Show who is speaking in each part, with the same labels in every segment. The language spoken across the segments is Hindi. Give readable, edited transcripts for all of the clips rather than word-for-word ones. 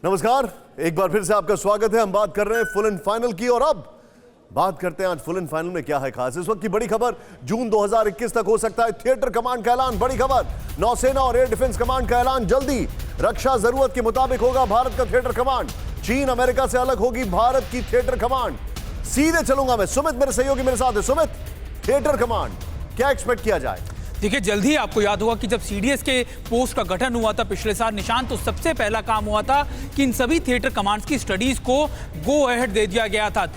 Speaker 1: नमस्कार, एक बार फिर से आपका स्वागत है। हम बात कर रहे हैं फुल एंड फाइनल की और अब बात करते हैं आज फुल एंड फाइनल में क्या है खास। इस वक्त की बड़ी खबर, जून 2021 तक हो सकता है थिएटर कमांड का ऐलान। बड़ी खबर, नौसेना और एयर डिफेंस कमांड का ऐलान जल्दी। रक्षा जरूरत के मुताबिक होगा भारत का थिएटर कमांड। चीन अमेरिका से अलग होगी भारत की थिएटर कमांड। सीधे चलूंगा मैं, सुमित मेरे सहयोगी मेरे साथ है। सुमित, थिएटर कमांड क्या एक्सपेक्ट किया जाए?
Speaker 2: देखिए, जल्द ही आपको याद होगा कि जब सीडीएस के पोस्ट का गठन हुआ था पिछले साल निशांत, तो सबसे पहला काम हुआ था कि इन सभी थिएटर कमांड्स की स्टडीज को गो अहेड दे दिया गया था।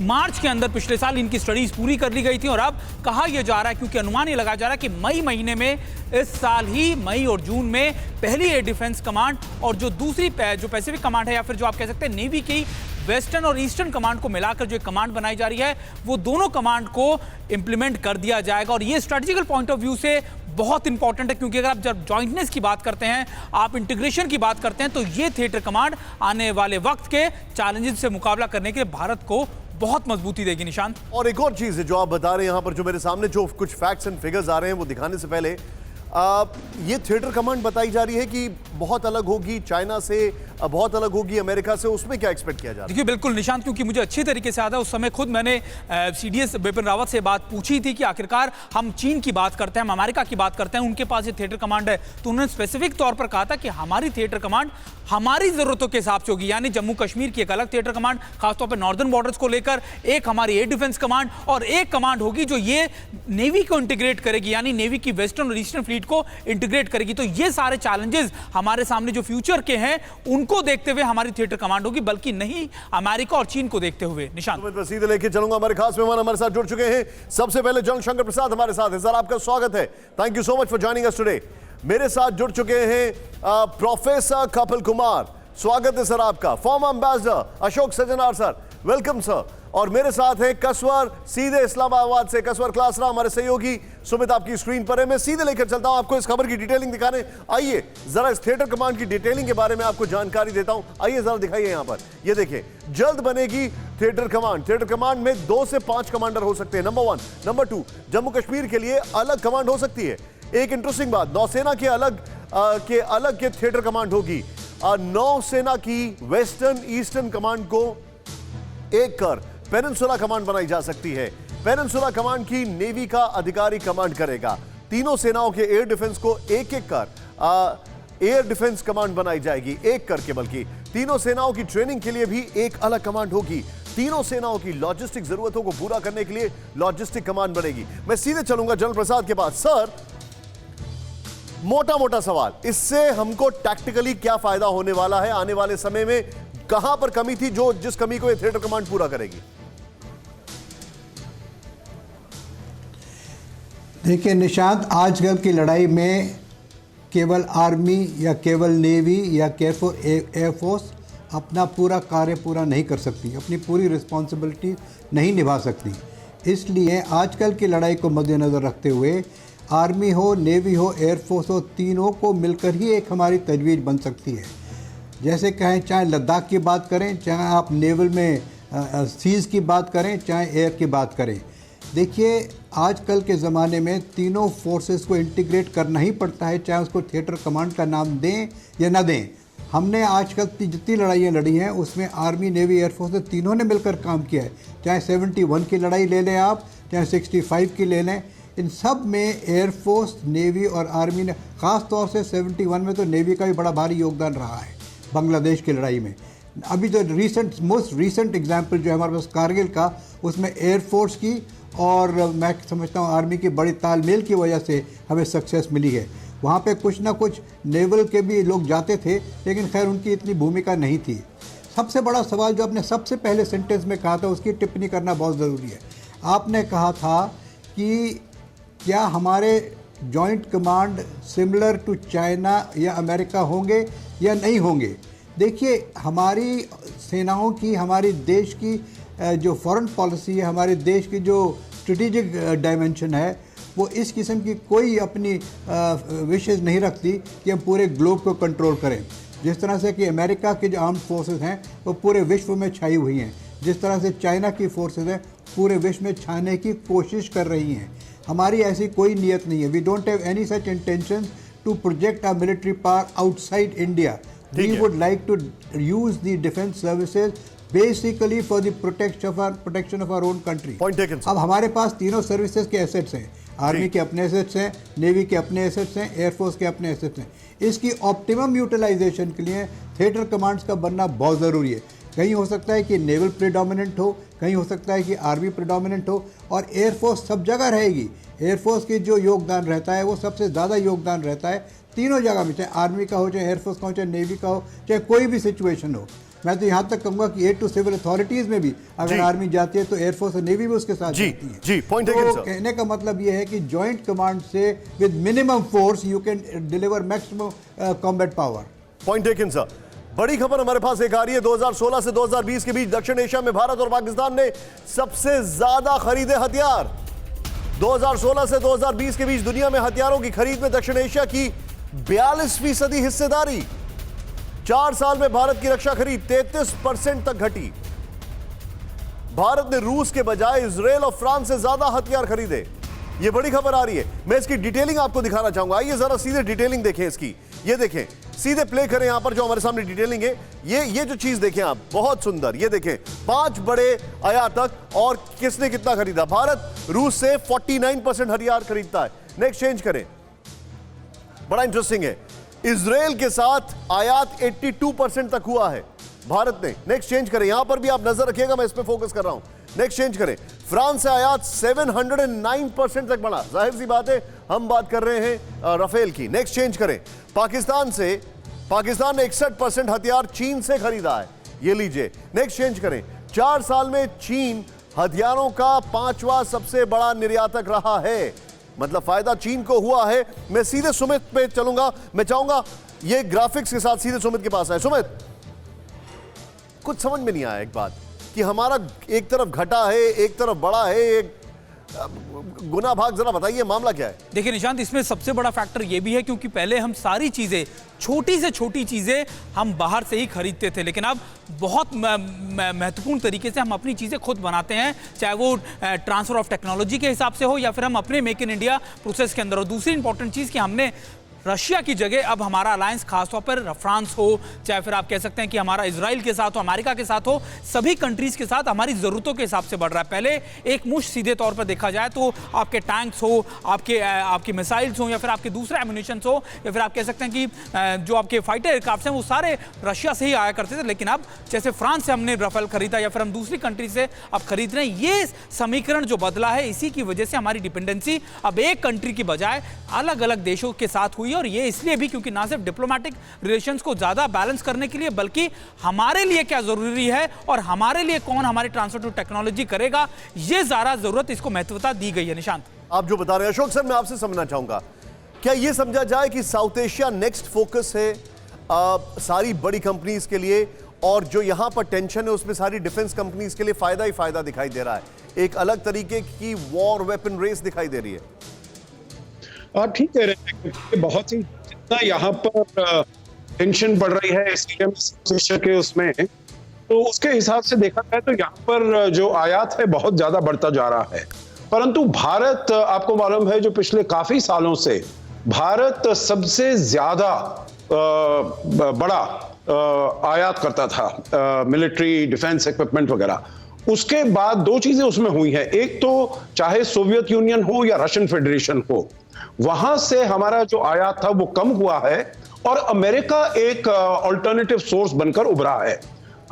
Speaker 2: मार्च के अंदर पिछले साल इनकी स्टडीज पूरी कर ली गई थी और अब कहा यह जा रहा है, क्योंकि अनुमान ये लगाया जा रहा है कि मई महीने में इस साल ही मई और जून में पहली एयर डिफेंस कमांड और जो दूसरी जो पैसिफिक कमांड है या फिर जो आप कह सकते हैं नेवी की वेस्टर्न और ईस्टर्न कमांड को मिलाकर जो एक कमांड बनाई जा रही है, वो दोनों कमांड को इंप्लीमेंट कर दिया जाएगा। और ये स्ट्रेटेजिकल पॉइंट ऑफ व्यू से बहुत इंपॉर्टेंट है, क्योंकि अगर आप जब जॉइंटनेस की बात करते हैं, आप इंटीग्रेशन की बात करते हैं, तो ये थिएटर कमांड आने वाले वक्त के चैलेंजेस से मुकाबला करने के लिए भारत को बहुत मजबूती देगी। निशांत,
Speaker 1: और एक और चीज है जो आप बता रहे हैं, यहां पर जो मेरे सामने जो कुछ फैक्ट्स एंड फिगर्स आ रहे हैं वो दिखाने से पहले ये थिएटर कमांड बताई जा रही है कि बहुत अलग होगी चाइना से, बहुत अलग होगी अमेरिका से। उसमें क्या एक्सपेक्ट किया जा रहा है?
Speaker 2: देखिए, बिल्कुल निशांत, क्योंकि मुझे अच्छी तरीके से याद है, उस समय खुद मैंने सीडीएस बिपिन रावत से बात पूछी थी कि आखिरकार हम चीन की बात करते हैं, हम अमेरिका की बात करते हैं, उनके पास ये थिएटर कमांड है, तो उन्होंने स्पेसिफिक तौर पर कहा था कि हमारी थिएटर कमांड हमारी जरूरतों के हिसाब से होगी। यानी जम्मू कश्मीर की एक अलग थिएटर कमांड, खासतौर पर नॉर्दर्न बॉर्डर्स को लेकर, एक हमारी एयर डिफेंस कमांड और एक कमांड होगी जो ये नेवी को इंटीग्रेट करेगी, यानी नेवी की वेस्टर्न और ईस्टर्न फ्लीट को इंटीग्रेट करेगी। तो ये सारे चैलेंजेस हमारे सामने जो फ्यूचर के हैं, उनको देखते हुए हमारी थिएटर कमांड होगी, बल्कि नहीं अमेरिका और चीन को देखते हुए। निशांत,
Speaker 1: सीधे लेके चलूंगा, हमारे खास मेहमान हमारे साथ जुड़ चुके हैं। सबसे पहले जंग शंकर प्रसाद हमारे साथ है। सर, आपका स्वागत है। Thank you so much for joining us today. मेरे साथ जुड़ चुके हैं प्रोफेसर कपिल कुमार, स्वागत है सर आपका। Farmer ambassador Ashok Sajjanar sir, welcome sir. और मेरे साथ है कसवर, सीधे इस्लामाबाद से कसवर क्लासरा, हमारे सहयोगी। सुमित आपकी स्क्रीन पर है। मैं सीधे लेकर चलता हूं आपको इस खबर की डिटेलिंग दिखाने। आइए जरा इस थिएटर कमांड की डिटेलिंग के बारे में आपको जानकारी देता हूं। आइए जरा दिखाइए यहां पर, ये देखिए, जल्द बनेगी थिएटर कमांड। थिएटर कमांड में 2 से 5 कमांडर हो सकते हैं, नंबर 1। नंबर 2, जम्मू कश्मीर के लिए अलग कमांड हो सकती है। एक इंटरेस्टिंग बात, नौसेना के अलग के थिएटर कमांड होगी। नौसेना की वेस्टर्न ईस्टर्न कमांड को एक कर पेनिनसुला कमांड बनाई जा सकती है। पेनिनसुला कमांड की नेवी का अधिकारी कमांड करेगा। तीनों सेनाओं के एयर डिफेंस को एक एक कर एयर डिफेंस कमांड बनाई जाएगी, एक करके, बल्कि तीनों सेनाओं की ट्रेनिंग के लिए भी एक अलग कमांड होगी। तीनों सेनाओं की लॉजिस्टिक जरूरतों को पूरा करने के लिए लॉजिस्टिक कमांड बनेगी। मैं सीधे चलूंगा जनरल प्रसाद के पास। सर, मोटा मोटा सवाल, इससे हमको टैक्टिकली क्या फायदा होने वाला है? आने वाले समय में कहां पर कमी थी जिस कमी को ये थिएटर कमांड पूरा करेगी?
Speaker 3: देखिए निशांत, आजकल की लड़ाई में केवल आर्मी या केवल नेवी या एयरफोर्स अपना पूरा कार्य पूरा नहीं कर सकती, अपनी पूरी रिस्पॉन्सिबिलिटी नहीं निभा सकती। इसलिए आजकल की लड़ाई को मद्देनज़र रखते हुए आर्मी हो, नेवी हो, एयरफोर्स हो, तीनों को मिलकर ही एक हमारी तजवीज़ बन सकती है। जैसे कहें, चाहे लद्दाख की बात करें, चाहे आप नेवल में सीज़ की बात करें, चाहे एयर की बात करें। देखिए, आजकल के ज़माने में तीनों फोर्सेस को इंटीग्रेट करना ही पड़ता है, चाहे उसको थिएटर कमांड का नाम दें या ना दें। हमने आजकल जितनी लड़ाइयाँ लड़ी हैं उसमें आर्मी, नेवी, एयरफोर्स ने तीनों ने मिलकर काम किया है। चाहे 71 की लड़ाई ले लें आप, चाहे 65 की ले लें, इन सब में एयरफोर्स, नेवी और आर्मी ने, ख़ास तौर से 71 में तो नेवी का भी बड़ा भारी योगदान रहा है बांग्लादेश की लड़ाई में। अभी जो मोस्ट रीसेंट एग्जाम्पल जो है हमारे पास कारगिल का, उसमें एयरफोर्स की और मैं समझता हूँ आर्मी की बड़ी तालमेल की वजह से हमें सक्सेस मिली है। वहाँ पे कुछ ना कुछ नेवल के भी लोग जाते थे, लेकिन खैर उनकी इतनी भूमिका नहीं थी। सबसे बड़ा सवाल जो आपने सबसे पहले सेंटेंस में कहा था, उसकी टिप्पणी करना बहुत ज़रूरी है। आपने कहा था कि क्या हमारे joint command similar to China या अमेरिका होंगे या नहीं होंगे। देखिए, हमारी सेनाओं की, हमारी देश की जो फॉरेन पॉलिसी है, हमारे देश की जो स्ट्रेटेजिक डायमेंशन है, वो इस किस्म की कोई अपनी विशेष नहीं रखती कि हम पूरे ग्लोब को कंट्रोल करें। जिस तरह से कि अमेरिका की जो आर्म्ड फोर्सेस हैं वो पूरे विश्व में छाई हुई हैं, जिस तरह से चाइना की फोर्सेस हैं पूरे विश्व में छाने की कोशिश कर रही हैं। हमारी ऐसी कोई नीयत नहीं है। We don't have any such intention to project our military power outside India. we would like to use the defense services basically for the protection of our own country.
Speaker 1: Point taken, sir.
Speaker 3: अब हमारे पास तीनों सर्विसेज के एसेट्स हैं, आर्मी के अपने एसेट्स हैं, नेवी के अपने एसेट्स हैं, एयरफोर्स के अपने एसेट्स हैं। इसकी ऑप्टिमम यूटिलाइजेशन के लिए थिएटर कमांड्स का बनना बहुत ज़रूरी है। कहीं हो सकता है कि नेवल प्रीडोमिनेंट हो, कहीं हो सकता है कि आर्मी प्रीडोमिनेंट हो, और एयरफोर्स सब जगह रहेगी। एयरफोर्स की जो योगदान रहता है वो सबसे ज़्यादा योगदान रहता है तीनों जगह में, चाहे आर्मी का हो, चाहे एयरफोर्स का हो, चाहे नेवी का हो, चाहे कोई भी सिचुएशन हो। मैं तो यहाँ तक कहूँगा कि एड टू सिविल अथॉरिटीज़ में भी अगर आर्मी जाती है तो एयरफोर्स और नेवी भी उसके साथ जाती है।
Speaker 1: जी, पॉइंट
Speaker 3: तो कहने का मतलब ये है कि जॉइंट कमांड से with minimum force you can deliver maximum combat power.
Speaker 1: Point taken sir. बड़ी खबर हमारे पास एक आ रही है। 2016 से 2020 के बीच दक्षिण एशिया में भारत और पाकिस्तान ने सबसे ज्यादा खरीदे हथियार। 2016 से 2020 के बीच दुनिया में हथियारों की खरीद में दक्षिण एशिया की 42% हिस्सेदारी। 4 साल में भारत की रक्षा खरीद 33% तक घटी। भारत ने रूस के बजाय इजराइल और फ्रांस से ज्यादा हथियार खरीदे। यह बड़ी खबर आ रही है। मैं इसकी डिटेलिंग आपको दिखाना चाहूंगा। आइए जरा सीधे डिटेलिंग देखें इसकी। ये देखें, सीधे प्ले करें यहां पर जो हमारे सामने डिटेलिंग है। ये जो चीज देखें आप, बहुत सुंदर। ये देखें 5 बड़े आयातक और किसने कितना खरीदा। भारत रूस से 49% हथियार खरीदता है। नेक्स्ट चेंज करें, बड़ा इंटरेस्टिंग है। इजराइल के साथ आयात 82% तक हुआ है भारत ने। नेक्स्ट चेंज करें, यहां पर भी आप नजर रखिएगा, मैं इस पे फोकस कर रहा हूं। नेक्स्ट चेंज करें, फ्रांस से आयात 709% तक बढ़ा। जाहिर सी बात है, हम बात कर रहे हैं राफेल की। नेक्स्ट चेंज करें, पाकिस्तान ने 61% हथियार चीन से खरीदा है। ये लीजिए। नेक्स्ट चेंज करें, 4 साल में चीन हथियारों का 5वां सबसे बड़ा निर्यातक रहा है। मतलब फायदा चीन को हुआ है। मैं सीधे सुमित पे चलूंगा। मैं चाहूंगा ये ग्राफिक्स के साथ सीधे सुमित के पास आए। सुमित, कुछ समझ में नहीं आया एक बात कि हमारा एक तरफ घटा है, एक तरफ बड़ा है, एक गुना भाग। जरा बताइए मामला क्या है।
Speaker 2: देखिए निशांत, इसमें सबसे बड़ा फैक्टर ये भी है क्योंकि पहले हम सारी चीजें, छोटी से छोटी चीजें हम बाहर से ही खरीदते थे, लेकिन अब बहुत महत्वपूर्ण तरीके से हम अपनी चीजें खुद बनाते हैं, चाहे वो ट्रांसफर ऑफ टेक्नोलॉजी के हिसाब से हो या फिर हम अपने मेक इन इंडिया प्रोसेस के अंदर हो। दूसरी इंपॉर्टेंट चीज कि हमने रशिया की जगह अब हमारा अलायंस खासतौर पर फ्रांस हो, चाहे फिर आप कह सकते हैं कि हमारा इजराइल के साथ हो, अमेरिका के साथ हो, सभी कंट्रीज के साथ हमारी ज़रूरतों के हिसाब से बढ़ रहा है। पहले एक मुश्त सीधे तौर पर देखा जाए तो आपके टैंक्स हो, आपके मिसाइल्स हो, या फिर आपके दूसरे एम्यूनिशन हो, या फिर आप कह सकते हैं कि जो आपके फाइटर एयरक्राफ्ट हैं वो सारे रशिया से ही आया करते थे। लेकिन अब जैसे फ्रांस से हमने राफेल खरीदा या फिर हम दूसरी कंट्री से अब खरीद रहे हैं, ये समीकरण जो बदला है, इसी की वजह से हमारी डिपेंडेंसी अब एक कंट्री की बजाय अलग अलग देशों के साथ हुई। और ये इसलिए भी क्योंकि ना सिर्फ डिप्लोमेटिक रिलेशंस को ज्यादा बैलेंस करने के लिए, बल्कि हमारे लिए क्या जरूरी है और हमारे लिए कौन हमारे ट्रांसफर टू टेक्नोलॉजी करेगा, ये ज्यादा जरूरत, इसको महत्वता दी गई है। निशांत,
Speaker 1: आप जो बता रहे हैं, अशोक सर मैं आपसे समझना चाहूंगा, क्या यह समझा जाए कि साउथ एशिया नेक्स्ट फोकस है सारी बड़ी कंपनीज के लिए, और जो यहां पर टेंशन है उसमें सारी डिफेंस कंपनीज के लिए फायदा ही फायदा दिखाई दे रहा है, एक अलग तरीके की वॉर वेपन रेस दिखाई दे रही है?
Speaker 4: ठीक कह रहे हैं, क्योंकि बहुत ही जितना यहाँ पर टेंशन बढ़ रही है एशिया के उसमें, तो उसके हिसाब से देखा जाए तो यहाँ पर जो आयात है बहुत ज्यादा बढ़ता जा रहा है। परंतु भारत, आपको मालूम है, जो पिछले काफी सालों से भारत सबसे ज्यादा बड़ा आयात करता था मिलिट्री डिफेंस इक्विपमेंट वगैरह। उसके बाद 2 चीजें उसमें हुई हैं। एक तो चाहे सोवियत यूनियन हो या रशियन फेडरेशन हो, वहां से हमारा जो आयात था वो कम हुआ है और अमेरिका एक अल्टरनेटिव सोर्स बनकर उभरा है।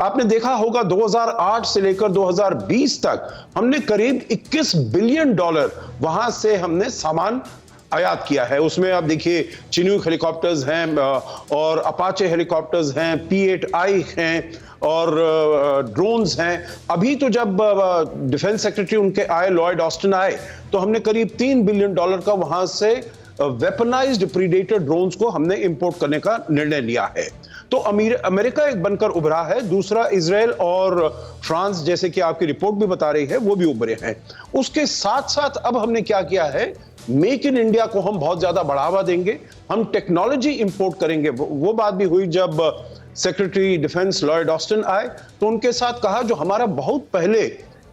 Speaker 4: आपने देखा होगा 2008 से लेकर 2020 तक हमने करीब $21 बिलियन वहां से हमने सामान आयात किया है। उसमें आप देखिए चिनूक हेलीकॉप्टर्स हैं और अपाचे हेलीकॉप्टर्स हैं, P-8I हैं और ड्रोन्स हैं। अभी तो जब डिफेंस सेक्रेटरी उनके आए, लॉयड ऑस्टिन आए, तो हमने करीब $3 बिलियन का वहां से वेपनाइज्ड प्रीडेटर ड्रोन्स को हमने इंपोर्ट करने का निर्णय लिया है। तो अमेरिका एक बनकर उभरा है। दूसरा, इजराइल और फ्रांस, जैसे कि आपकी रिपोर्ट भी बता रही है, वो भी उभरे हैं। उसके साथ साथ अब हमने क्या किया है, मेक इन इंडिया को हम बहुत ज्यादा बढ़ावा देंगे, हम टेक्नोलॉजी इंपोर्ट करेंगे। वो बात भी हुई जब सेक्रेटरी डिफेंस लॉयड ऑस्टिन आए, तो उनके साथ कहा, जो हमारा बहुत पहले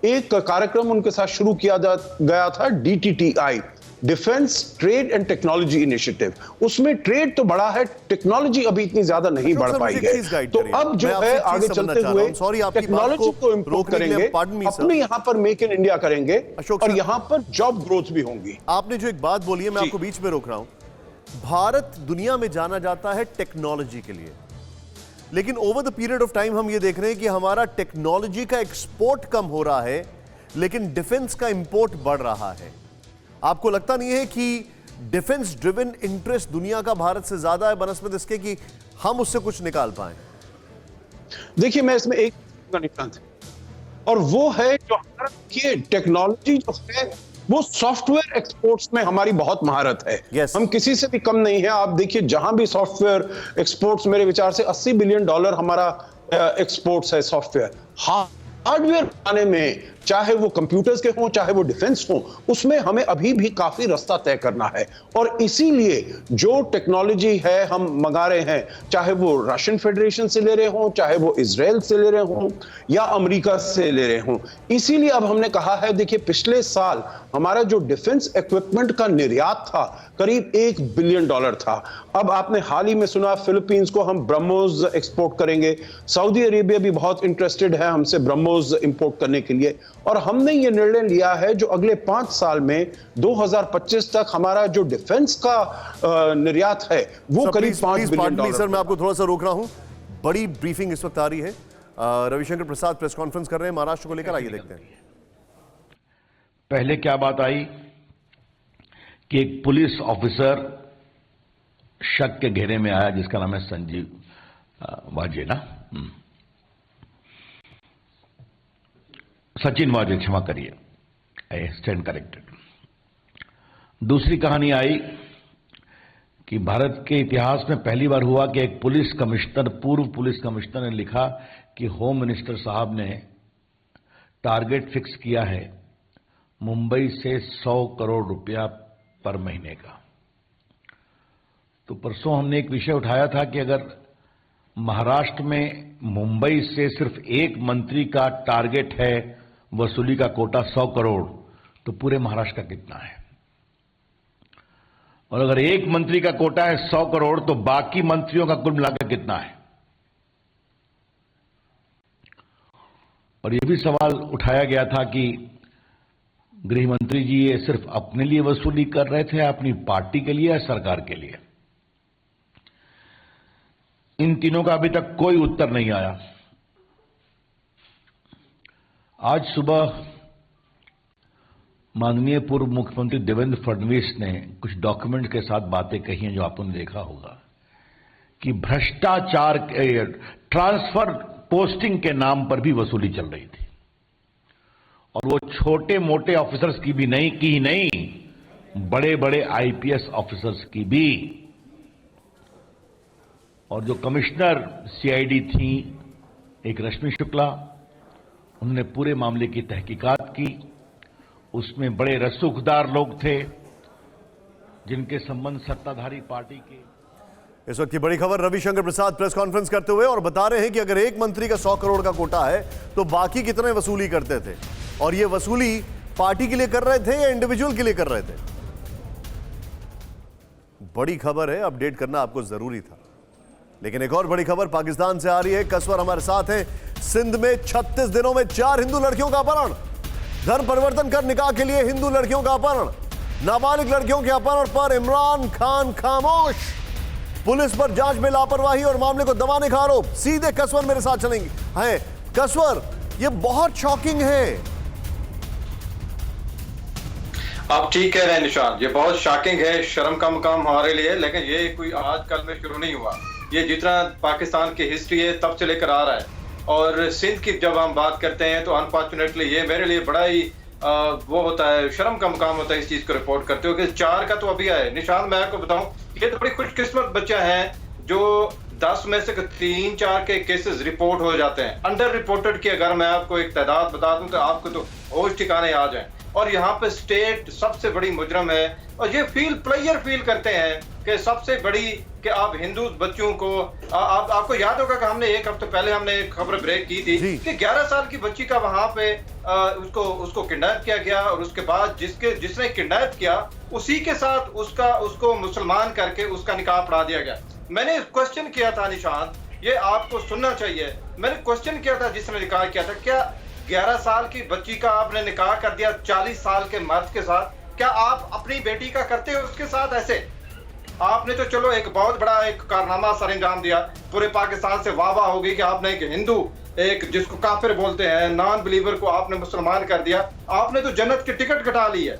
Speaker 4: एक कार्यक्रम उनके साथ शुरू किया गया था, DTTI, defence trade and technology initiative, उसमें ट्रेड तो बढ़ा है, टेक्नोलॉजी अभी इतनी ज्यादा नहीं बढ़ पाई है। तो अब जो है आगे चलते हुए टेक्नोलॉजी को इंप्रूव करेंगे, अपने यहां पर मेक इन इंडिया करेंगे और यहां पर जॉब ग्रोथ भी होंगी।
Speaker 1: आपने जो एक बात बोली है, मैं आपको बीच में रोक रहा हूं। भारत दुनिया में जाना जाता है टेक्नोलॉजी के लिए, लेकिन over the period of time हम ये देख रहे हैं कि हमारा टेक्नोलॉजी का एक्सपोर्ट कम हो रहा है, लेकिन डिफेंस का इंपोर्ट बढ़ रहा है। आपको लगता नहीं है कि डिफेंस ड्रिवन इंटरेस्ट दुनिया का भारत से ज्यादा है बनस्पत इसके कि हम उससे कुछ निकाल पाए?
Speaker 4: देखिए, मैं इसमें एक निकाल, और वो है जो हमारा टेक्नोलॉजी जो है वो सॉफ्टवेयर एक्सपोर्ट्स में हमारी बहुत महारत है।
Speaker 1: yes.
Speaker 4: हम किसी से भी कम नहीं है। आप देखिए, जहां भी सॉफ्टवेयर एक्सपोर्ट्स, मेरे विचार से $80 बिलियन हमारा एक्सपोर्ट्स है सॉफ्टवेयर। हार्डवेयर बनाने में, चाहे वो कंप्यूटर्स के हों चाहे वो डिफेंस हों, उसमें हमें अभी भी काफी रास्ता तय करना है। और इसीलिए जो टेक्नोलॉजी है हम मंगा रहे हैं, चाहे वो रशियन फेडरेशन से ले रहे हों, चाहे वो इजराइल से ले रहे हों या अमेरिका से ले रहे हों, इसीलिए अब हमने कहा है, देखिए पिछले साल हमारा जो डिफेंस इक्विपमेंट का निर्यात था करीब $1 बिलियन था। अब आपने हाल ही में सुना फिलीपींस को हम ब्रह्मोस एक्सपोर्ट करेंगे, सऊदी अरेबिया भी बहुत इंटरेस्टेड है हमसे ब्रह्मोस इंपोर्ट करने के लिए। और हमने ये निर्णय लिया है जो अगले 5 साल में 2025 तक हमारा जो डिफेंस का निर्यात है वो करीब $5 बिलियन।
Speaker 1: सर, मैं आपको थोड़ा सा रोक रहा हूं, बड़ी ब्रीफिंग इस वक्त आ रही है। रविशंकर प्रसाद प्रेस कॉन्फ्रेंस कर रहे हैं महाराष्ट्र को लेकर, आइए देखते हैं।
Speaker 5: पहले क्या बात आई कि एक पुलिस ऑफिसर शक के घेरे में आया जिसका नाम है संजीव वाजे ना, सचिन वाजे, क्षमा करिए, आई स्टैंड करेक्टेड। दूसरी कहानी आई कि भारत के इतिहास में पहली बार हुआ कि एक पुलिस कमिश्नर, पूर्व पुलिस कमिश्नर ने लिखा कि होम मिनिस्टर साहब ने टारगेट फिक्स किया है मुंबई से 100 करोड़ रुपया पर महीने का। तो परसों हमने एक विषय उठाया था कि अगर महाराष्ट्र में मुंबई से सिर्फ एक मंत्री का टारगेट है वसूली का कोटा 100 करोड़, तो पूरे महाराष्ट्र का कितना है? और अगर एक मंत्री का कोटा है 100 करोड़ तो बाकी मंत्रियों का कुल मिलाकर कितना है? और यह भी सवाल उठाया गया था कि गृह मंत्री जी ये सिर्फ अपने लिए वसूली कर रहे थे, अपनी पार्टी के लिए या सरकार के लिए? इन तीनों का अभी तक कोई उत्तर नहीं आया। आज सुबह माननीय पूर्व मुख्यमंत्री देवेंद्र फडणवीस ने कुछ डॉक्यूमेंट के साथ बातें कही हैं जो आपने देखा होगा कि भ्रष्टाचार, ट्रांसफर पोस्टिंग के नाम पर भी वसूली चल रही थी, और वो छोटे मोटे ऑफिसर्स की भी नहीं, बड़े बड़े आईपीएस ऑफिसर्स की भी। और जो कमिश्नर सीआईडी थी एक रश्मि शुक्ला, उन्होंने पूरे मामले की तहकीकात की। उसमें बड़े रसूखदार लोग थे जिनके संबंध सत्ताधारी पार्टी के।
Speaker 1: इस वक्त की बड़ी खबर, रविशंकर प्रसाद प्रेस कॉन्फ्रेंस करते हुए और बता रहे हैं कि अगर एक मंत्री का 100 करोड़ का कोटा है तो बाकी कितने वसूली करते थे, और ये वसूली पार्टी के लिए कर रहे थे या इंडिविजुअल के लिए कर रहे थे? बड़ी खबर है, अपडेट करना आपको जरूरी था। लेकिन एक और बड़ी खबर पाकिस्तान से आ रही है। कसवर हमारे साथ हैं। सिंध में 36 दिनों में 4 हिंदू लड़कियों का अपहरण, धर्म परिवर्तन कर निकाह के लिए हिंदू लड़कियों का अपहरण, नाबालिग लड़कियों के अपहरण पर इमरान खान खामोश, पुलिस पर जांच में लापरवाही और मामले को दबाने का आरोप। सीधे कसवर मेरे साथ चलेंगे हैं। कसवर, ये बहुत शॉकिंग है।
Speaker 6: आप ठीक कह रहे हैं निशान, ये बहुत शॉकिंग है, शर्म का मुकाम हमारे लिए। लेकिन ये कोई आज कल में शुरू नहीं हुआ, ये जितना पाकिस्तान की हिस्ट्री है तब से लेकर आ रहा है। और सिंध की जब हम बात करते हैं तो अनफॉर्चुनेटली ये मेरे लिए बड़ा ही वो होता है, शर्म का मुकाम होता है इस चीज को रिपोर्ट करते हो कि 4 का तो अभी आए। निशान, मैं आपको बताऊं, ये तो बड़ी खुशकिस्मत बच्चे हैं जो 10 में से 3-4 के केसेस रिपोर्ट हो जाते हैं। अंडर रिपोर्टेड की अगर मैं आपको एक तादाद बता दूं तो आपको तो होश ठिकाने आ जाए। और यहाँ पे स्टेट सबसे बड़ी मुजरम है। और ये प्लेयर फील करते हैं कि सबसे बड़ी कि आप हिंदू बच्चों को आपको याद होगा कि हमने एक हफ्ते पहले हमने एक खबर ब्रेक की थी कि 11 साल की बच्ची का वहां पे उसको किडनैप किया गया और उसके बाद जिसने किडनैप किया उसी के साथ उसको मुसलमान करके उसका निकाह पढ़ा दिया गया। मैंने क्वेश्चन किया था निशांत, ये आपको सुनना चाहिए, मैंने क्वेश्चन किया था जिसने निकाह किया था, क्या 11 साल की बच्ची का आपने निकाह कर दिया 40 साल के मर्द के साथ, क्या आप अपनी बेटी का करते हो उसके साथ ऐसे? आपने तो चलो एक बहुत बड़ा एक कारनामा सर अंजाम दिया, पूरे पाकिस्तान से वाह वाह हो गई कि आपने एक हिंदू, एक जिसको काफिर बोलते हैं, नॉन बिलीवर को आपने मुसलमान कर दिया, आपने तो जन्नत की टिकट कटा ली है।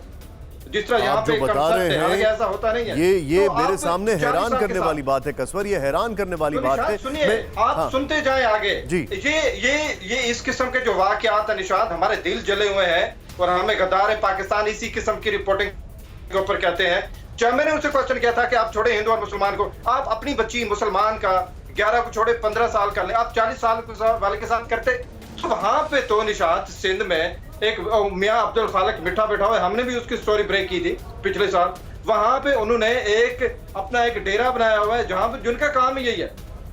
Speaker 6: जिस तरह यहाँ पे
Speaker 1: बता रहे हैं
Speaker 6: ऐसा होता नहीं है।
Speaker 1: ये तो मेरे सामने हैरान करने वाली बात है कसवर, ये हैरान करने वाली बात है।
Speaker 6: सुनिए आप सुनते जाएं आगे
Speaker 1: जी।
Speaker 6: ये इस किस्म के जो वाकयात है निशांत, हमारे दिल जले हुए हैं और हमें गद्दार पाकिस्तान इसी किस्म की रिपोर्टिंग के ऊपर कहते हैं। चाहे मैंने उनसे क्वेश्चन किया था कि आप छोड़े हिंदू और मुसलमान को, आप अपनी बच्ची मुसलमान का 11 को छोड़े 15 साल कर ले, आप 40 साल वाले के साथ करते? तो वहां पे तो निशांत सिंध में एक मियां अब्दुल खालिक मिठा बैठा हुआ है, हमने भी उसकी स्टोरी ब्रेक की थी पिछले साल। वहां पे उन्होंने अपना एक डेरा बनाया हुआ है जहां पे जिनका काम ही यही है,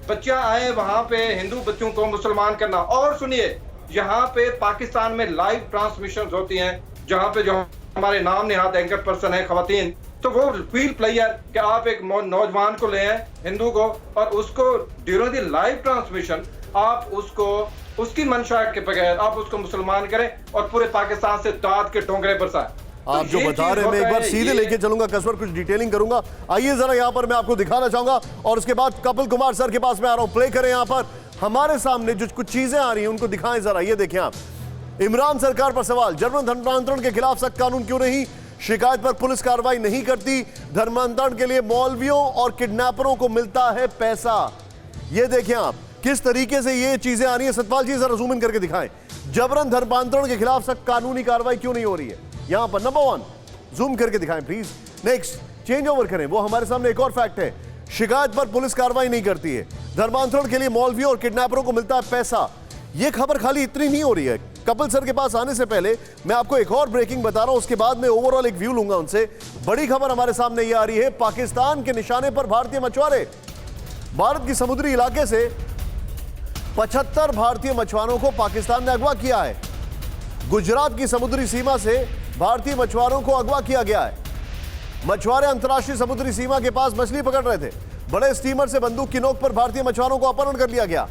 Speaker 6: बच्चियां आए वहां पे हिंदू बच्चों को मुसलमान करना। और सुनिए यहाँ पे पाकिस्तान में लाइव ट्रांसमिशन होती हैं जहां पे जो हमारे नाम निहाद एंकर पर्सन है खवातीन, तो वो फील प्लेयर कि आप एक नौजवान को ले आए हिंदू को और उसको ड्यूरिंग द लाइव ट्रांसमिशन आप उसकी मंशा के बगैर आप उसको मुसलमान करें और पूरे पाकिस्तान से दाद के डोंगरे बरसाएं।
Speaker 1: आप जो बता रहे हैं मैं एक बार सीधे लेके चलूंगा कसवर, कुछ डिटेलिंग करूंगा। आइए जरा यहाँ पर मैं आपको दिखाना चाहूंगा और उसके बाद कपिल कुमार सर के पास मैं आ रहा हूं। प्ले करें यहाँ पर हमारे सामने जो कुछ चीजें आ रही हैं उनको दिखाएं जरा। ये देखें आप, इमरान सरकार पर सवाल, जबरन धर्मांतरण के खिलाफ सख्त कानून क्यों नहीं, शिकायत पर पुलिस कार्रवाई नहीं करती, धर्मांतरण के लिए मौलवियों और किडनैपरों को मिलता है पैसा। ये देखें आप किस तरीके से ये चीजें आ रही है। सतपाल जी जरा जूम इन करके दिखाएं, जबरन धर्मांतरण के खिलाफ सख्त कानूनी कार्रवाई क्यों नहीं हो रही है। यहां पर नंबर 1 जूम करके दिखाएं प्लीज। नेक्स्ट चेंज ओवर करें, वो हमारे सामने एक और फैक्ट है, शिकायत पर पुलिस कार्रवाई नहीं करती है, धर्मांतरण के लिए मौलवियों और किडनैपरों को मिलता है पैसा। यह खबर खाली इतनी नहीं हो रही है। कपिल सर के पास आने से पहले मैं आपको एक और ब्रेकिंग बता रहा हूं, उसके बाद मैं ओवरऑल एक व्यू लूंगा उनसे। बड़ी खबर हमारे सामने यह आ रही है, पाकिस्तान के निशाने पर भारतीय मछुआरे, भारत की समुद्री इलाके से 75 भारतीय मछुआरों को पाकिस्तान ने अगवा किया है। गुजरात की समुद्री सीमा से भारतीय मछुआरों को अगवा किया गया है। मछुआरे अंतर्राष्ट्रीय समुद्री सीमा के पास मछली पकड़ रहे थे, बड़े स्टीमर से बंदूक की नोक पर भारतीय मछुआरों को अपहरण कर लिया गया।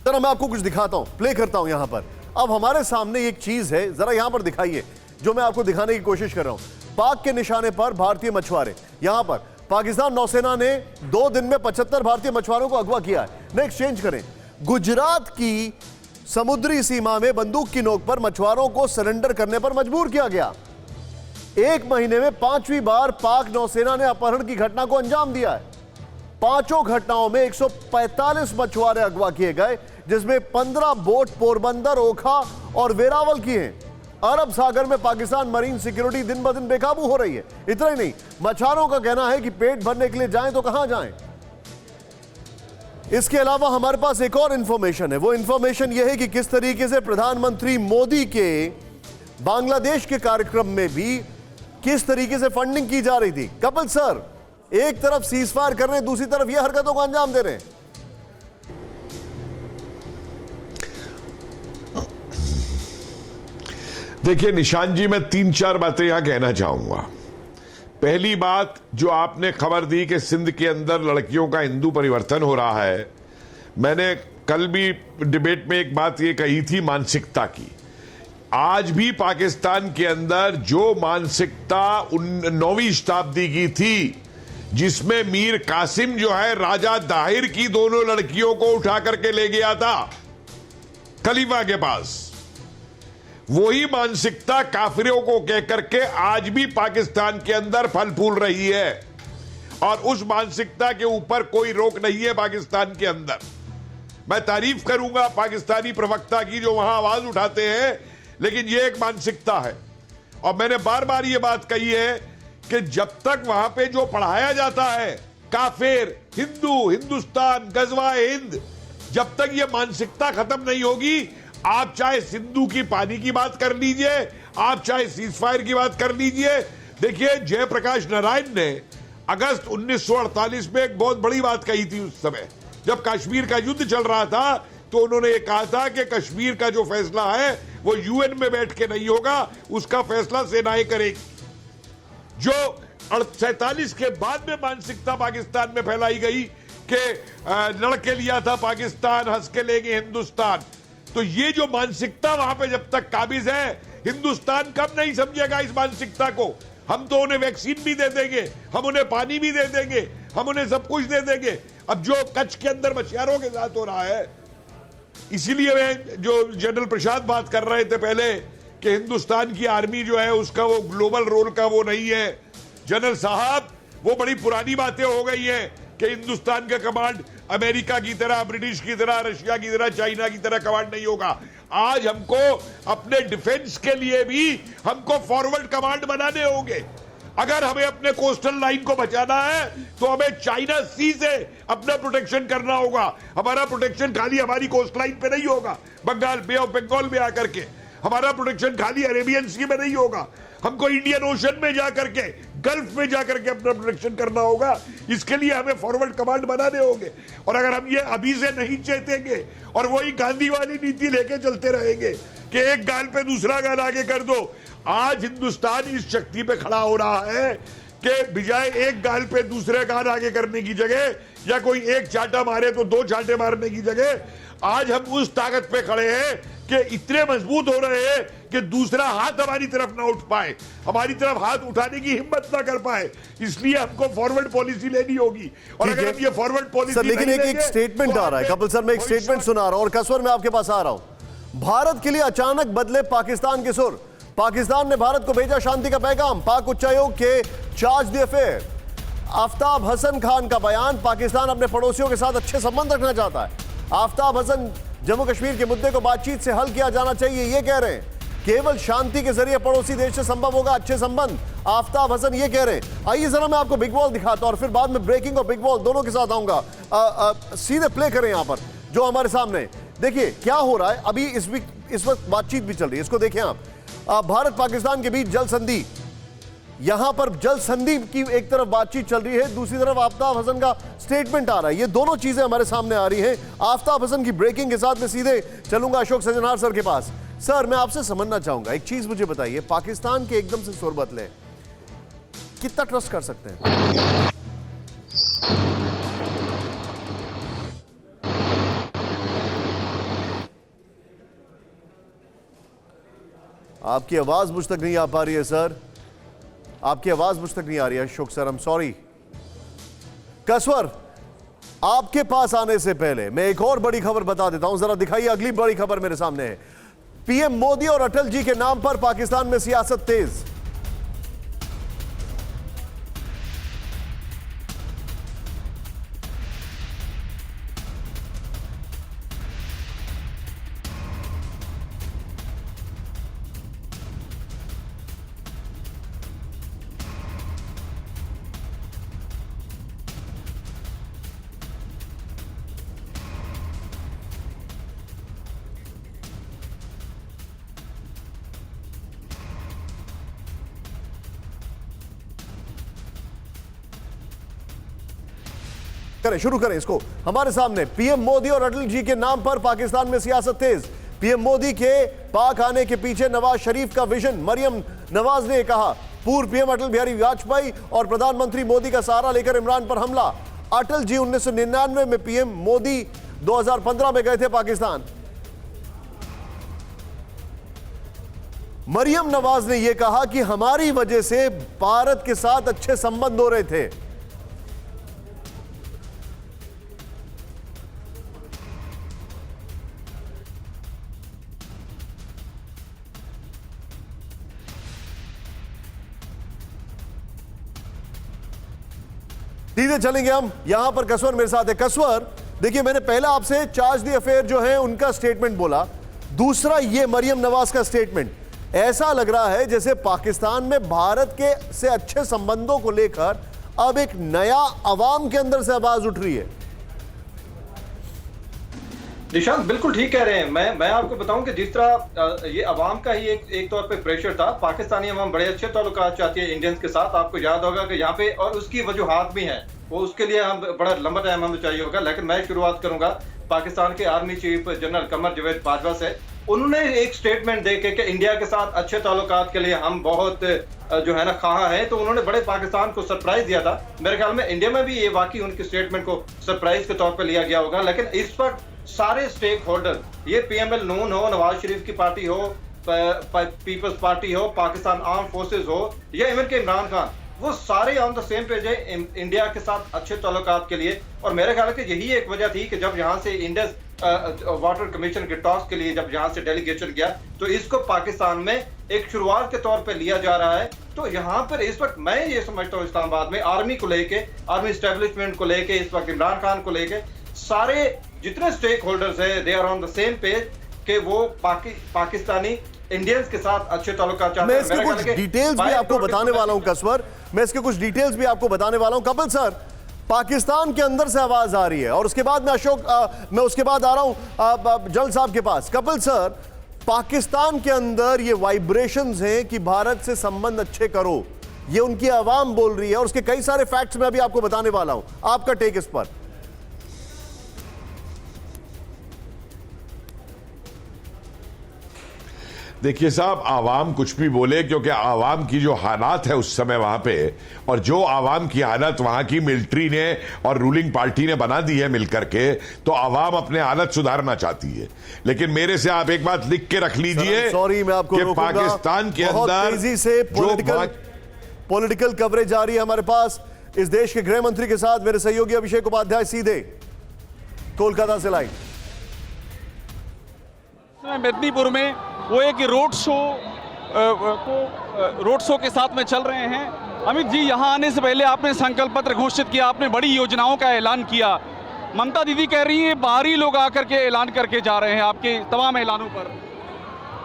Speaker 1: जरा मैं आपको कुछ दिखाता हूं, प्ले करता हूं यहां पर। अब हमारे सामने एक चीज है, जरा यहां पर दिखाइए, जो मैं आपको दिखाने की कोशिश कर रहा हूं। पाक के निशाने पर भारतीय मछुआरे, यहां पर पाकिस्तान नौसेना ने 2 दिन में 75 भारतीय मछुआरों को अगवा किया है। नेक्स्ट चेंज करें, गुजरात की समुद्री सीमा में बंदूक की नोक पर मछुआरों को सरेंडर करने पर मजबूर किया गया। 1 महीने में 5वीं बार पाक नौसेना ने अपहरण की घटना को अंजाम दिया है। 5 घटनाओं में 145 मछुआरे अगवा किए गए, जिसमें 15 बोट पोरबंदर, ओखा और वेरावल की हैं। अरब सागर में पाकिस्तान मरीन सिक्योरिटी दिन ब दिन बेकाबू हो रही है। इतना ही नहीं, मछुआरों का कहना है कि पेट भरने के लिए जाएं तो कहां जाएं। इसके अलावा हमारे पास एक और इंफॉर्मेशन है, वो इंफॉर्मेशन यह है कि किस तरीके से प्रधानमंत्री मोदी के बांग्लादेश के कार्यक्रम में भी किस तरीके से फंडिंग की जा रही थी। कपिल सर एक तरफ सीजफायर कर रहे हैं, दूसरी तरफ यह हरकतों को अंजाम दे रहे हैं।
Speaker 7: देखिए निशांत जी, मैं 3-4 बातें यहां कहना चाहूंगा। पहली बात, जो आपने खबर दी कि सिंध के अंदर लड़कियों का हिंदू परिवर्तन हो रहा है, मैंने कल भी डिबेट में एक बात ये कही थी मानसिकता की। आज भी पाकिस्तान के अंदर जो मानसिकता 9वीं शताब्दी की थी, जिसमें मीर कासिम जो है राजा दाहिर की दोनों लड़कियों को उठा करके ले गया था खलीफा के पास, वही मानसिकता काफिरों को कह करके आज भी पाकिस्तान के अंदर फल फूल रही है। और उस मानसिकता के ऊपर कोई रोक नहीं है पाकिस्तान के अंदर। मैं तारीफ करूंगा पाकिस्तानी प्रवक्ता की जो वहां आवाज उठाते हैं, लेकिन यह एक मानसिकता है। और मैंने बार बार यह बात कही है कि जब तक वहां पे जो पढ़ाया जाता है काफिर, हिंदू, हिंदुस्तान, गजवाए हिंद, जब तक ये मानसिकता खत्म नहीं होगी, आप चाहे सिंधु की पानी की बात कर लीजिए, आप चाहे सीजफायर की बात कर लीजिए। देखिए, जयप्रकाश नारायण ने अगस्त 1948 में एक बहुत बड़ी बात कही थी। उस समय जब कश्मीर का युद्ध चल रहा था तो उन्होंने ये कहा था कि कश्मीर का जो फैसला है वो यूएन में बैठ के नहीं होगा, उसका फैसला सेनाएं करेगी। जो 47 के बाद में मानसिकता पाकिस्तान में फैलाई गई कि लड़के लिया था पाकिस्तान, हंस के लेंगे हिंदुस्तान, तो ये जो मानसिकता वहां पे जब तक काबिज है, हिंदुस्तान कब नहीं समझेगा इस मानसिकता को। हम तो उन्हें वैक्सीन भी दे देंगे, हम उन्हें पानी भी दे देंगे, हम उन्हें सब कुछ दे देंगे। अब जो कच्छ के अंदर मछुआरों के साथ हो रहा है, इसीलिए मैं जो जनरल प्रसाद बात कर रहे थे पहले कि हिंदुस्तान की आर्मी जो है उसका वो ग्लोबल रोल का वो नहीं है। जनरल साहब, वो बड़ी पुरानी बातें हो गई हैं कि हिंदुस्तान का कमांड अमेरिका की तरह, ब्रिटिश की तरह, रशिया की तरह, चाइना की तरह कमांड नहीं होगा। आज हमको अपने डिफेंस के लिए भी हमको फॉरवर्ड कमांड बनाने होंगे। अगर हमें अपने कोस्टल लाइन को बचाना है तो हमें चाइना सी से अपना प्रोटेक्शन करना होगा। हमारा प्रोटेक्शन खाली हमारी कोस्ट लाइन पे नहीं होगा, बंगाल बे ऑफ बंगाल में आकर के। हमारा प्रोटेक्शन खाली अरेबियन सी में नहीं होगा, हमको इंडियन ओशन में जाकर के, गल्फ में जाकर के अपना प्रोटेक्शन करना होगा। इसके लिए हमें फॉरवर्ड कमांड बनाने होंगे। और अगर हम ये अभी से नहीं चेतेंगे और वही गांधी वाली नीति लेके चलते रहेंगे कि एक गाल पे दूसरा गाल आगे कर दो, आज हिंदुस्तान इस शक्ति पे खड़ा हो रहा है कि बजाय एक गाल पे दूसरे गाल आगे करने की जगह, या कोई एक चाटा मारे तो दो चाटे मारने की जगह, आज हम उस ताकत पे खड़े हैं कि इतने मजबूत हो रहे हैं कि दूसरा हाथ हमारी तरफ ना उठ पाए, हमारी तरफ हाथ उठाने की हिम्मत ना कर पाए। इसलिए हमको फॉरवर्ड पॉलिसी लेनी होगी। और अगर हम ये फॉरवर्ड पॉलिसी
Speaker 1: सर, लेकिन एक स्टेटमेंट आ रहा है कपिल सर, मैं एक स्टेटमेंट सुना रहा हूं और कसवर मैं आपके पास आ रहा हूं। भारत के लिए अचानक बदले पाकिस्तान के सुर। पाकिस्तान ने भारत को भेजा शांति का पैगाम। पाक उच्चायोग के charge d'affaires Aftab Hasan Khan का बयान, पाकिस्तान अपने पड़ोसियों के साथ अच्छे संबंध रखना चाहता है। आफ्ताब हसन जम्मू कश्मीर के मुद्दे को बातचीत से हल किया जाना चाहिए, ये कह रहे हैं। केवल शांति के जरिए पड़ोसी देश से संभव होगा अच्छे संबंध, आफ्ताब हसन ये कह रहे हैं। आइए जरा मैं आपको बिग बॉल दिखाता हूं और फिर बाद में ब्रेकिंग और बिग बॉल दोनों के साथ आऊंगा। सीधे प्ले करें यहां पर जो हमारे सामने। देखिए क्या हो रहा है अभी, इस वक्त बातचीत भी चल रही है, इसको देखें आप। भारत पाकिस्तान के बीच जल संधि, यहां पर जल संधि की एक तरफ बातचीत चल रही है, दूसरी तरफ आफ्ताब हसन का स्टेटमेंट आ रहा है। ये दोनों चीजें हमारे सामने आ रही हैं। आफ्ताब हसन की ब्रेकिंग के साथ मैं सीधे चलूंगा अशोक सजनहार सर के पास। सर, मैं आपसे समझना चाहूंगा, एक चीज मुझे बताइए, पाकिस्तान के एकदम से सुर बदले, कितना ट्रस्ट कर सकते हैं? आपकी आवाज मुझ तक नहीं आ पा रही है सर, आपकी आवाज मुझ तक नहीं आ रही है Ashok sir, I am sorry. कसवर, आपके पास आने से पहले मैं एक और बड़ी खबर बता देता हूं, जरा दिखाइए अगली बड़ी खबर मेरे सामने है। पीएम मोदी और अटल जी के नाम पर पाकिस्तान में सियासत तेज। शुरू करें इसको। हमारे सामने पीएम मोदी और अटल जी के नाम पर पाकिस्तान में सियासत तेज। पीएम मोदी के पाक आने के पीछे नवाज शरीफ का विजन, मरियम नवाज ने कहा। पूर्व पीएम अटल बिहारी वाजपेयी और प्रधानमंत्री मोदी का सहारा लेकर इमरान पर हमला। अटल जी 1999 में पीएम, मोदी 2015 में गए थे पाकिस्तान। मरियम नवाज ने यह कहा कि हमारी वजह से भारत के साथ अच्छे संबंध हो रहे थे। सीधे चलेंगे हम, यहां पर कसवर मेरे साथ है। कसवर, देखिए मैंने पहला आपसे चार्ज द अफेयर जो है उनका स्टेटमेंट बोला, दूसरा ये मरियम नवाज का स्टेटमेंट। ऐसा लग रहा है जैसे पाकिस्तान में भारत के से अच्छे संबंधों को लेकर अब एक नया अवाम के अंदर से आवाज उठ रही है।
Speaker 6: निशांत बिल्कुल ठीक कह रहे हैं। मैं आपको बताऊं कि जिस तरह ये अवाम का ही एक तौर पे प्रेशर था, पाकिस्तानी अवाम बड़े अच्छे ताल्लुकात चाहती है इंडियंस के साथ। आपको याद होगा कि यहाँ पे, और उसकी वजूहात भी हैं, वो उसके लिए हम बड़ा लंबा टाइम हमें चाहिए होगा। लेकिन मैं शुरुआत करूंगा पाकिस्तान के army chief general Qamar Javed Bajwa से। उन्होंने एक स्टेटमेंट दे के कि इंडिया के साथ अच्छे ताल्लुकात के लिए हम बहुत जो है ना ख़्वाह हैं, तो उन्होंने बड़े पाकिस्तान को सरप्राइज दिया था। मेरे ख्याल में इंडिया में भी ये वाकई उनकी स्टेटमेंट को सरप्राइज के तौर पर लिया गया होगा। लेकिन इस वक्त सारे स्टेक होल्डर, ये PML नून हो, नवाज शरीफ की पार्टी हो, पीपल्स पार्टी हो, पाकिस्तान आर्म फोर्सेस हो, या इवन के इमरान खान, वो सारे ऑन द सेम पेज है इंडिया के साथ अच्छे ताल्लुकात के लिए। और मेरे ख्याल से यही एक वजह थी कि जब यहाँ से इंडस वाटर कमीशन के टॉक्स के लिए जब यहाँ से डेलीगेशन गया, तो इसको पाकिस्तान में एक शुरुआत के तौर पे लिया जा रहा है। तो यहाँ पर इस वक्त मैं ये समझता हूँ इस्लामाबाद में आर्मी को लेके, आर्मी एस्टेब्लिशमेंट को लेके, इस वक्त इमरान खान को लेके सारे जितने स्टेक होल्डर्स है, they are on the same page कि वो पाकिस्तानी इंडियंस के साथ अच्छे ताल्लुकात चाहते हैं।
Speaker 1: मैं इसके कुछ डिटेल्स भी आपको बताने वाला हूं कसवर, मैं इसके कुछ डिटेल्स भी आपको बताने वाला हूं। कपिल सर, पाकिस्तान के अंदर से आवाज आ रही है और उसके बाद मैं उसके बाद आ रहा हूं जल साहब के पास। कपिल सर, पाकिस्तान के अंदर ये वाइब्रेशंस हैं कि भारत से संबंध अच्छे करो, ये उनकी आवाम बोल रही है और उसके कई सारे फैक्ट्स मैं अभी आपको बताने वाला हूं। आपका टेक इस पर।
Speaker 7: देखिए साहब, आवाम कुछ भी बोले, क्योंकि आवाम की जो हालात है उस समय वहां पे, और जो आवाम की हालत वहां की मिलिट्री ने और रूलिंग पार्टी ने बना दी है मिलकर के, तो आवाम अपने हालत सुधारना चाहती है। लेकिन मेरे से आप एक बात लिख के रख लीजिए,
Speaker 1: सॉरी मैं आपको
Speaker 7: कि पाकिस्तान के अंदर
Speaker 1: तेजी से पॉलिटिकल कवरेज आ रही है हमारे पास इस देश के गृह मंत्री के साथ मेरे सहयोगी अभिषेक उपाध्याय सीधे कोलकाता से लाइव।
Speaker 8: मेदिनीपुर में वो एक रोड शो के साथ में चल रहे हैं। अमित जी, यहाँ आने से पहले आपने संकल्प पत्र घोषित किया, आपने बड़ी योजनाओं का ऐलान किया। ममता दीदी कह रही है बाहरी लोग आकर के ऐलान करके जा रहे हैं आपके तमाम ऐलानों पर।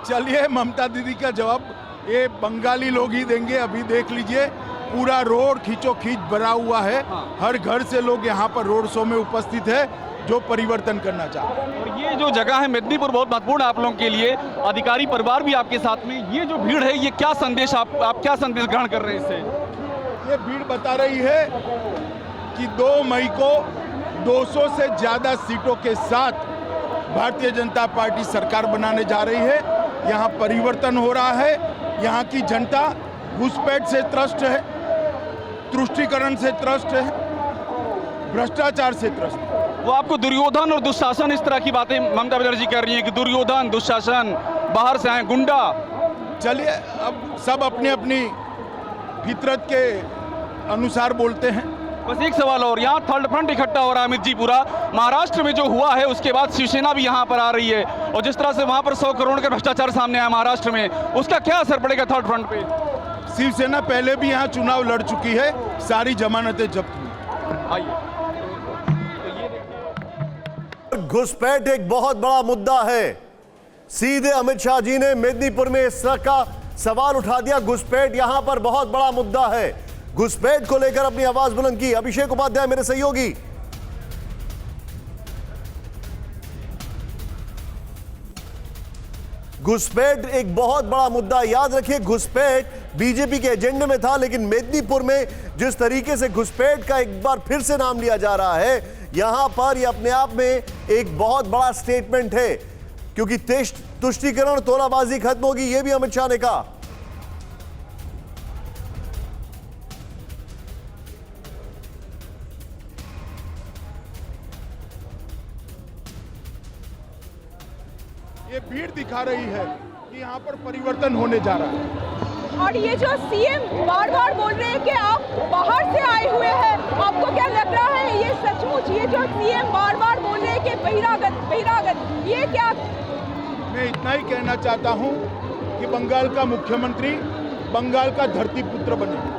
Speaker 9: चलिए, ममता दीदी का जवाब ये बंगाली लोग ही देंगे। अभी देख लीजिए, पूरा रोड खींचो खींच भरा हुआ है। हर घर से लोग यहाँ पर रोड शो में उपस्थित है जो परिवर्तन करना चाहते हैं।
Speaker 8: और ये जो जगह है मेदिनीपुर बहुत महत्वपूर्ण है आप लोगों के लिए, अधिकारी परिवार भी आपके साथ में। ये जो भीड़ है, ये क्या संदेश आप क्या संदेश ग्रहण कर रहे हैं इससे?
Speaker 9: ये भीड़ बता रही है कि 2 मई को 200 से ज्यादा सीटों के साथ भारतीय जनता पार्टी सरकार बनाने जा रही है। यहाँ परिवर्तन हो रहा है। यहाँ की जनता घुसपैठ से त्रस्त है, तुष्टीकरण से त्रस्त है, भ्रष्टाचार से त्रस्त है।
Speaker 8: वो आपको दुर्योधन और दुशासन, इस तरह की बातें ममता बनर्जी कर रही हैं कि दुर्योधन दुशासन बाहर से आए गुंडा।
Speaker 9: चलिए, अब सब अपनी अपनी फितरत के अनुसार बोलते हैं।
Speaker 8: बस एक सवाल और, यहाँ थर्ड फ्रंट इकट्ठा हो रहा है अमित जी पूरा। महाराष्ट्र में जो हुआ है उसके बाद शिवसेना भी यहाँ पर आ रही है, और जिस तरह से वहाँ पर 100 करोड़ का भ्रष्टाचार सामने आया महाराष्ट्र में, उसका क्या असर पड़ेगा थर्ड फ्रंट पे?
Speaker 9: शिवसेना पहले भी यहाँ चुनाव लड़ चुकी है, सारी जमानतें जब्त हुई।
Speaker 8: आइए,
Speaker 1: घुसपैठ एक बहुत बड़ा मुद्दा है। सीधे अमित शाह जी ने मेदिनीपुर में इस तरह का सवाल उठा दिया। घुसपैठ यहां पर बहुत बड़ा मुद्दा है। घुसपैठ को लेकर अपनी आवाज बुलंद की अभिषेक उपाध्याय मेरे सहयोगी। घुसपैठ एक बहुत बड़ा मुद्दा। याद रखिए, घुसपैठ बीजेपी के एजेंडे में था, लेकिन मेदिनीपुर में जिस तरीके से घुसपैठ का एक बार फिर से नाम लिया जा रहा है, यहां पर यह अपने आप में एक बहुत बड़ा स्टेटमेंट है, क्योंकि तुष्टीकरण, तोलाबाजी खत्म होगी, यह भी अमित शाह ने कहा।
Speaker 9: ये भीड़ दिखा रही है कि यहाँ पर परिवर्तन होने जा रहा है।
Speaker 10: और ये जो सीएम बार बार बोल रहे हैं कि आप बाहर से आए हुए हैं, आपको क्या लग रहा है ये सचमुच? ये जो सीएम बार बार बोल रहे हैं कि बहिरागत, ये क्या?
Speaker 9: मैं इतना ही कहना चाहता हूँ कि बंगाल का मुख्यमंत्री बंगाल का धरती पुत्र बने।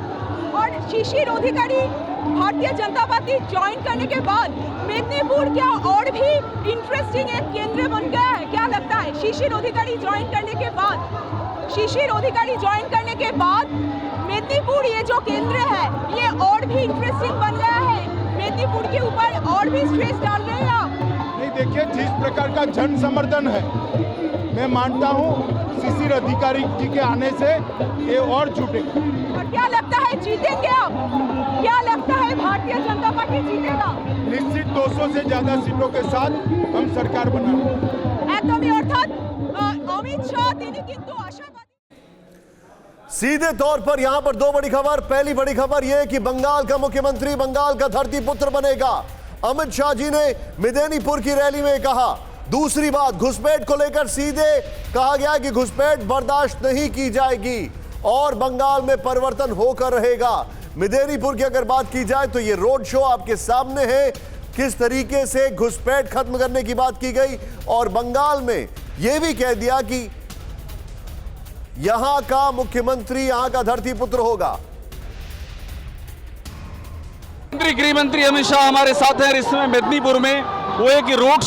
Speaker 10: और शिशिर अधिकारी भारतीय जनता पार्टी ज्वाइन करने के बाद मेदिनीपुर क्या और भी इंटरेस्टिंग एक केंद्र बन गया है? क्या लगता है शिशिर अधिकारी ज्वाइन करने के बाद? शिशिर अधिकारी ज्वाइन करने के बाद मेदिनीपुर ये जो केंद्र है ये और भी इंटरेस्टिंग बन गया है। मेदिनीपुर के ऊपर और भी स्ट्रेस डाल रहे हैं आप?
Speaker 9: नहीं, देखिए जिस प्रकार का जन समर्थन है, मैं मानता हूँ शिशिर अधिकारी जी के आने से ये और जुटेगा।
Speaker 10: और क्या लगता है जीतेंगे आप? क्या लगता है भारतीय जनता पार्टी जीतेगा?
Speaker 9: निश्चित 200 से ज्यादा सीटों के साथ हम सरकार बनाएंगे।
Speaker 10: एकदम अर्थात अमित शाह তিনি কিন্তু आशावादी।
Speaker 1: सीधे तौर पर यहां पर दो बड़ी खबर। पहली बड़ी खबर यह कि बंगाल का मुख्यमंत्री बंगाल का धरती पुत्र बनेगा, अमित शाह जी ने मेदिनीपुर की रैली में कहा। दूसरी बात, घुसपैठ को लेकर सीधे कहा गया कि घुसपैठ बर्दाश्त नहीं की जाएगी और बंगाल में परिवर्तन होकर रहेगा। मेदिनीपुर की अगर बात की जाए तो यह रोड शो आपके सामने है, किस तरीके से घुसपैठ खत्म करने की बात की गई और बंगाल में यह भी कह दिया कि यहां का मुख्यमंत्री यहां का धरती पुत्र होगा।
Speaker 8: गृह मंत्री अमित शाह हमारे साथ हैं इस समय मेदिनीपुर में। वो एक रोड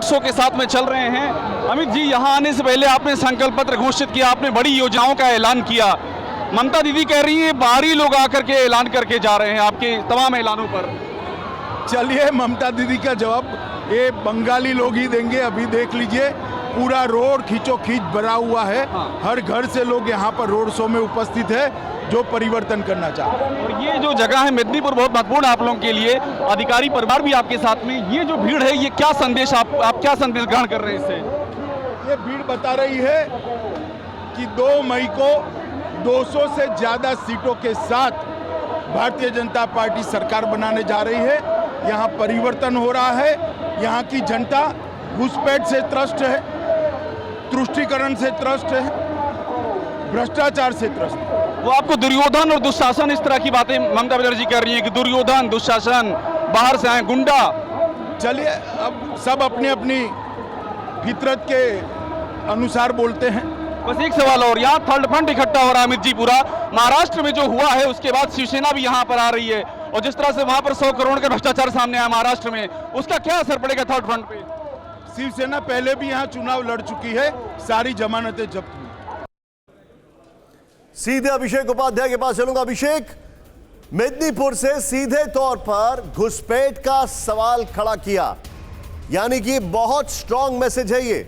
Speaker 8: शो के साथ में चल रहे हैं। अमित जी, यहां आने से पहले आपने संकल्प पत्र घोषित किया, आपने बड़ी योजनाओं का ऐलान किया। ममता दीदी कह रही है बाहरी लोग आकर के ऐलान करके जा रहे हैं आपके तमाम ऐलानों पर।
Speaker 9: चलिए, ममता दीदी का जवाब ये बंगाली लोग ही देंगे। अभी देख लीजिए, पूरा रोड खींचोखींच भरा हुआ है। हर घर से लोग यहाँ पर रोड शो में उपस्थित है जो परिवर्तन करना चाहते हैं।
Speaker 8: और ये जो जगह है मेदिनीपुर बहुत महत्वपूर्ण है आप लोगों के लिए, अधिकारी परिवार भी आपके साथ में। ये जो भीड़ है, ये क्या संदेश आप क्या संदेश ग्रहण कर रहे हैं इससे?
Speaker 9: ये भीड़ बता रही है कि 2 मई को 200 से ज्यादा सीटों के साथ भारतीय जनता पार्टी सरकार बनाने जा रही है। यहाँ परिवर्तन हो रहा है। यहाँ की जनता घुसपैठ से त्रस्त है, तुष्टीकरण से त्रस्त है, भ्रष्टाचार से त्रस्त है।
Speaker 8: वो आपको दुर्योधन और दुशासन इस तरह की बातें ममता बनर्जी कर रही है कि दुर्योधन दुशासन बाहर से आए गुंडा।
Speaker 9: चलिए, अब सब अपनी अपनी फितरत के अनुसार बोलते हैं।
Speaker 8: बस एक सवाल और, यहाँ थर्ड फंड इकट्ठा हो रहा है अमित जी पूरा महाराष्ट्र में जो हुआ है उसके बाद शिवसेना भी यहाँ पर आ रही है और जिस तरह से वहां पर 100 करोड़ का भ्रष्टाचार सामने आया महाराष्ट्र में, उसका क्या असर पड़ेगा थर्ड फ्रंट पे?
Speaker 9: शिवसेना पहले भी यहाँ चुनाव लड़ चुकी है, सारी जमानतें जब्त हुई।
Speaker 1: सीधे अभिषेक उपाध्याय के पास चलूंगा। अभिषेक, मेदिनीपुर से सीधे तौर पर घुसपैठ का सवाल खड़ा किया, यानी कि बहुत स्ट्रांग मैसेज है ये।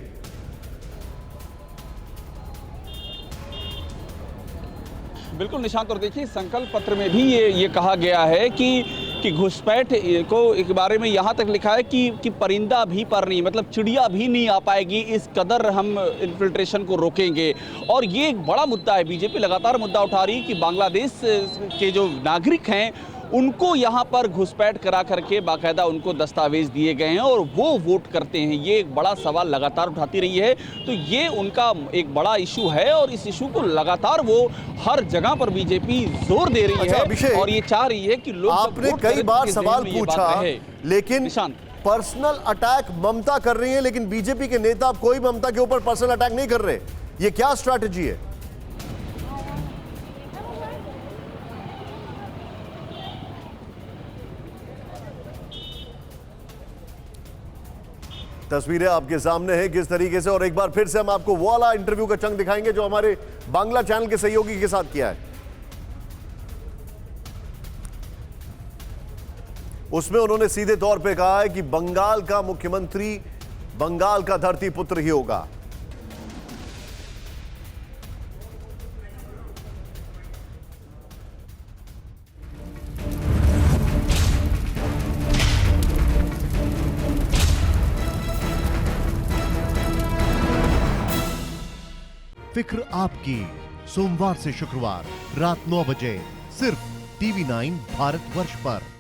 Speaker 8: बिल्कुल निशांत, और देखिए संकल्प पत्र में भी ये कहा गया है कि घुसपैठ को एक बारे में यहाँ तक लिखा है कि परिंदा भी पर नहीं, मतलब चिड़िया भी नहीं आ पाएगी, इस कदर हम इन्फिल्ट्रेशन को रोकेंगे। और ये एक बड़ा मुद्दा है, बीजेपी लगातार मुद्दा उठा रही है कि बांग्लादेश के जो नागरिक हैं उनको यहाँ पर घुसपैठ करा करके बाकायदा उनको दस्तावेज दिए गए हैं और वो वोट करते हैं। ये एक बड़ा सवाल लगातार उठाती रही है, तो ये उनका एक बड़ा इशू है और इस इशू को लगातार वो हर जगह पर बीजेपी जोर दे रही है और ये चाह रही है कि लोग
Speaker 1: आपने कई बार सवाल पूछा, लेकिन पर्सनल अटैक ममता कर रही है, लेकिन बीजेपी के नेता कोई ममता के ऊपर पर्सनल अटैक नहीं कर रहे। ये क्या स्ट्रैटेजी है? तस्वीरें आपके सामने हैं किस तरीके से, और एक बार फिर से हम आपको वो वाला इंटरव्यू का चंक दिखाएंगे जो हमारे बांग्ला चैनल के सहयोगी के साथ किया है। उसमें उन्होंने सीधे तौर पे कहा है कि बंगाल का मुख्यमंत्री बंगाल का धरती पुत्र ही होगा।
Speaker 11: फिक्र आपकी, सोमवार से शुक्रवार रात 9 बजे सिर्फ TV9 भारतवर्ष पर।